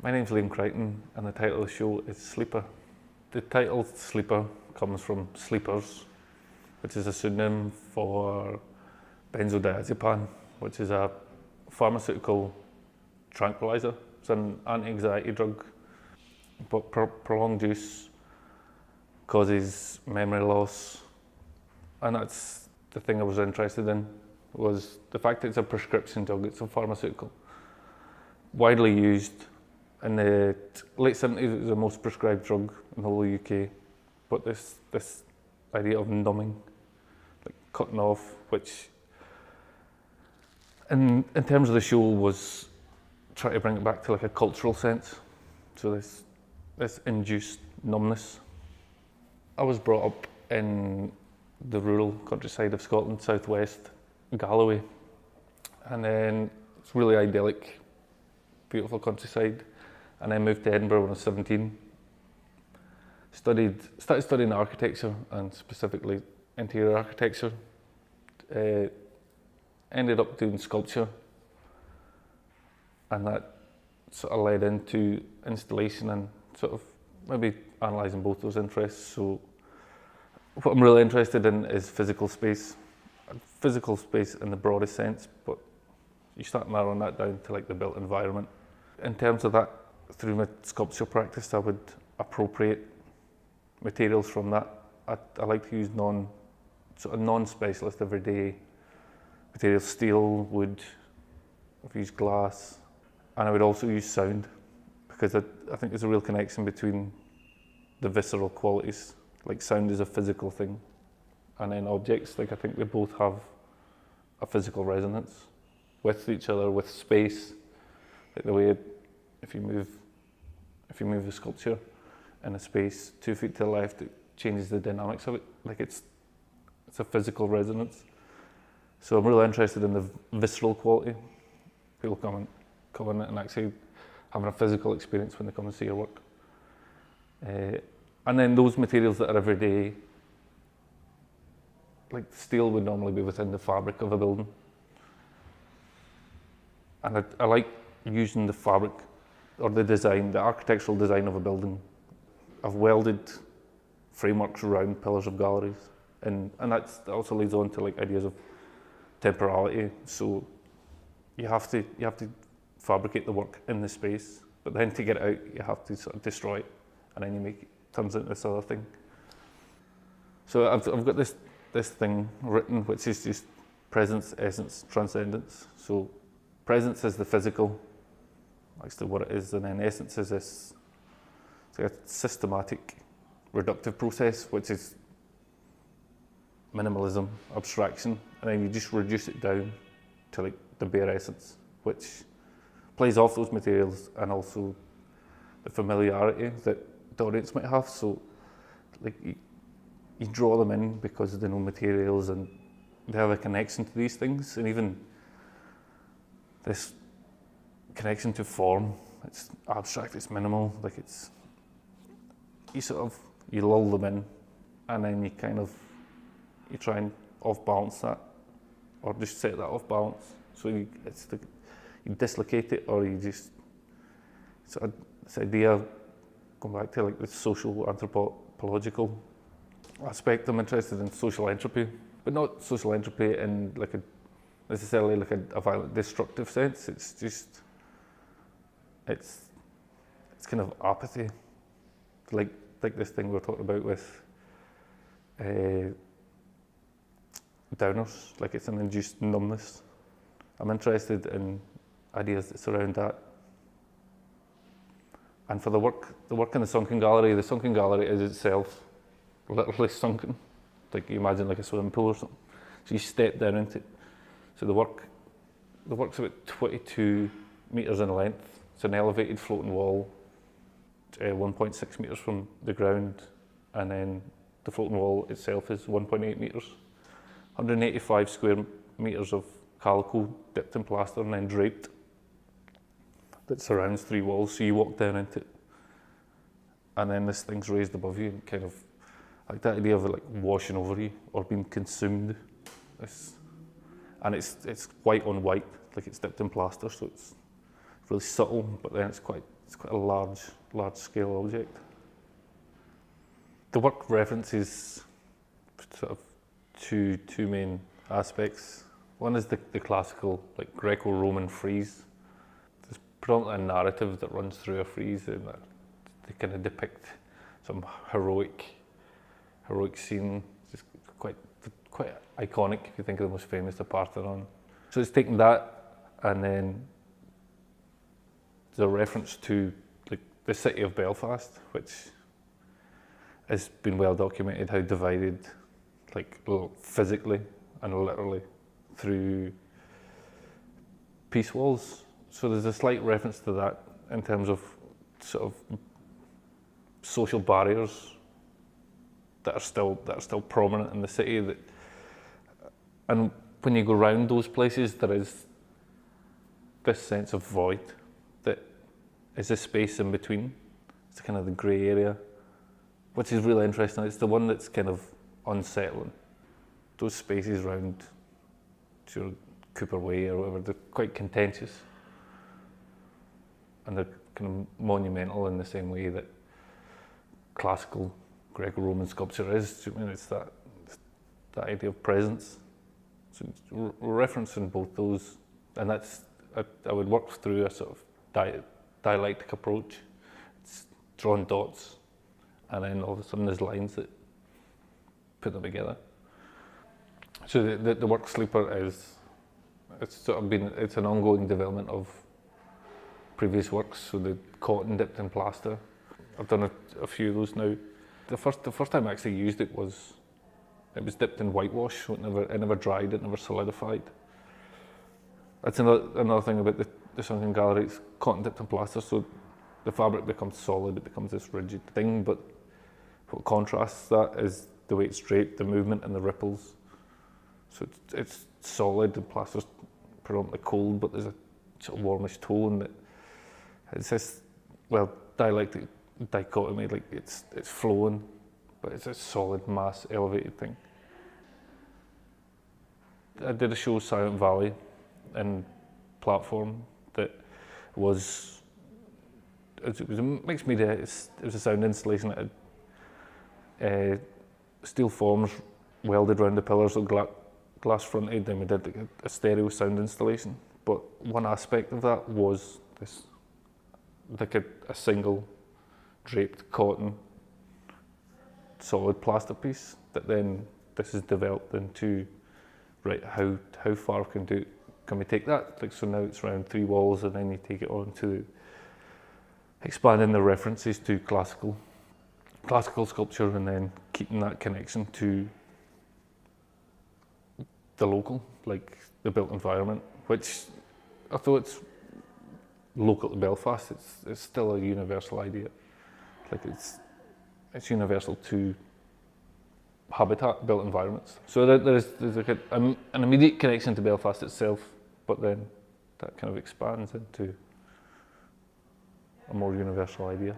My name's Liam Crichton and the title of the show is Sleeper. The title Sleeper comes from Sleepers, which is a pseudonym for Benzodiazepine, which is a pharmaceutical tranquilizer. It's an anti-anxiety drug, but prolonged use causes memory loss, and that's the thing I was interested in, was the fact that it's a prescription drug, it's a pharmaceutical. Widely used. In the late 70s, it was the most prescribed drug in the whole UK, but this idea of numbing, like cutting off, which in terms of the show was try to bring it back to like a cultural sense. So this induced numbness. I was brought up in the rural countryside of Scotland, southwest Galway, and then it's really idyllic, beautiful countryside. And then moved to Edinburgh when I was 17. Started studying architecture and specifically interior architecture. Ended up doing sculpture, and that sort of led into installation and sort of maybe analysing both those interests. So what I'm really interested in is physical space in the broadest sense, but you start narrowing that down to like the built environment. In terms of that, through my sculpture practice, I would appropriate materials from that. I like to use non-specialist everyday materials, steel, wood. I've used glass, and I would also use sound, because I think there's a real connection between the visceral qualities, like sound is a physical thing, and then objects, like I think they both have a physical resonance with each other, with space, like the way if you move the sculpture in a space 2 feet to the left, it changes the dynamics of it. Like it's a physical resonance. So I'm really interested in the visceral quality. People come in and actually having a physical experience when they come and see your work. And then those materials that are everyday, like steel would normally be within the fabric of a building. And I like using the fabric or the design, the architectural design of a building. I've welded frameworks around pillars of galleries, and that also leads on to like ideas of temporality. So you have to fabricate the work in the space, but then to get it out, you have to sort of destroy it, and then it turns into this other thing. So I've got this thing written, which is just presence, essence, transcendence. So presence is the physical, actually what it is, and then essence is this, it's like a systematic reductive process, which is minimalism, abstraction, and then you just reduce it down to like the bare essence, which plays off those materials and also the familiarity that the audience might have. So like you draw them in because they know materials and they have a connection to these things, and even this connection to form, it's abstract, it's minimal, like it's, you lull them in, and then you try and off balance that, or just set that off balance. So you dislocate it, or you just, this idea, going back to like the social anthropological aspect, I'm interested in social entropy, but not social entropy in like necessarily like a violent destructive sense. It's just, it's kind of apathy, like this thing we're talking about with downers, like it's an induced numbness. I'm interested in ideas that surround that. And for the work in the Sunken Gallery is itself literally sunken. Like you imagine like a swimming pool or something. So you step down into it. So the work's about 22 metres in length. It's an elevated floating wall, 1.6 metres from the ground, and then the floating wall itself is 1.8 metres. 185 square metres of calico dipped in plaster and then draped that surrounds 3 walls, so you walk down into it. And then this thing's raised above you, and kind of like that idea of it like washing over you or being consumed. And it's white on white, like it's dipped in plaster, so it's really subtle, but then it's quite It's quite a large scale object. The work references sort of two main aspects. One is the classical, like Greco-Roman frieze. There's predominantly a narrative that runs through a frieze, and that they kind of depict some heroic scene. Just quite iconic if you think of the most famous, the Parthenon. So it's taking that, and then there's a reference to like the city of Belfast, which has been well documented how divided, like physically and literally, through peace walls. So there's a slight reference to that in terms of sort of social barriers that are still prominent in the city. That, and when you go around those places, there is this sense of void that is a space in between. It's kind of the grey area, which is really interesting. It's the one that's kind of unsettling. Those spaces around Cooper Way or whatever, they're quite contentious, and they're kind of monumental in the same way that classical Greco-Roman sculpture is. I mean, it's that idea of presence. So we're referencing both those, and that's I would work through a sort of dialectic approach. It's drawing dots, and then all of a sudden there's lines that put them together. So the work Sleeper it's an ongoing development of previous works. So the cotton dipped in plaster, I've done a few of those now. The first time I actually used it was dipped in whitewash, so it never dried, it never solidified. That's another thing about the Sunken Gallery. It's cotton dipped in plaster, so the fabric becomes solid, it becomes this rigid thing, but what contrasts that is the way it's draped, the movement and the ripples. So it's solid, the plaster's predominantly cold, but there's a sort of warmish tone that it's this, well, dialectic dichotomy, like it's flowing, but it's a solid mass elevated thing. I did a show, Silent Valley, in Platform, that was it was a mixed media. It was a sound installation that had steel forms welded around the pillars of glass fronted, then we did a stereo sound installation. But one aspect of that was this, like a single draped cotton solid plaster piece that then this is developed into, right, how far can we take that? Like, so now it's around 3 walls, and then you take it on to expanding the references to classical sculpture, and then keeping that connection to the local, like the built environment, which although it's local to Belfast, it's still a universal idea. Like it's universal to habitat, built environments. So there's like an immediate connection to Belfast itself, but then that kind of expands into a more universal idea.